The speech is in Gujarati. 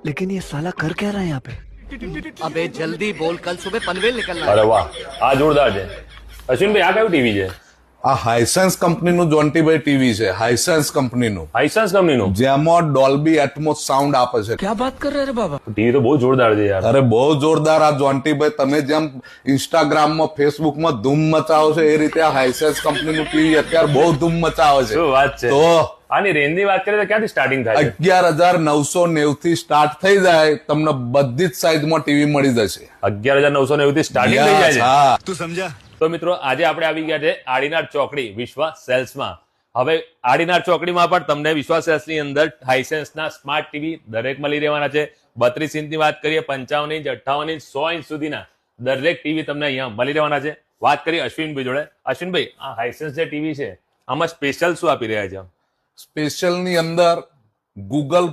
लेकिन ये साला कर क्या रहा है यहाँ पे? अबे जल्दी बोल, कल सुबह पनवेल निकलना है। અરે વાહ, આ જોરદાર છે. અશ્વિનભાઈ, આ કયું ટીવી છે? આ હાયસેન્સ કંપનીનું જોન્ટીભાઈ ટીવી છે. હાયસેન્સ કંપનીનું, હાઇસન્સ કંપનીનું જેમાં ડોલ્બી એટમોસ સાઉન્ડ આપે છે. क्या बात कर रहे हैं रे बाबा? ટીવી તો બહુ જોરદાર છે યાર. અરે બહુ જોરદાર. આ જોન્ટીભાઈ, તમે જેમ ઇન્સ્ટાગ્રામમાં ફેસબુકમાં ધૂમ મચાવો છો એ રીતે આ હાયસેન્સ કંપનીનું ટીવી અત્યારે બહુ ધૂમ મચાવે છે. શું વાત છે. તો આની રેન્જની વાત કરીએ તો ક્યાંથી સ્ટાર્ટિંગ થાય છે? 11,990 થી સ્ટાર્ટ થઈ જાય. તમને બધી જ સાઈઝમાં ટીવી મળી જશે. 11,990 થી સ્ટાર્ટિંગ થઈ જાય છે. હા. तू समझा? તો મિત્રો, આજે આપણે આવી ગયા છે આડીનાર ચોકડી વિશ્વ સેલ્સમાં. હવે આડીનાર ચોકડીમાં પણ તમને વિશ્વ સેલ્સની અંદર હાઇસેન્સના સ્માર્ટ ટીવી દરેક મળી રહેવાના છે. 32 ઇંચની વાત કરીએ, 55 ઇંચ, 58 ઇંચ, 100 ઇંચ સુધીના દરેક ટીવી તમને અહીંયા મળી રહેવાના છે. વાત કરીએ અશ્વિનભાઈ જોડે. અશ્વિનભાઈ, આ હાઇસેન્સ જે ટીવી છે આમાં સ્પેશિયલ શું આપી રહ્યા છે? સ્પેશિયલ ની અંદર ગૂગલ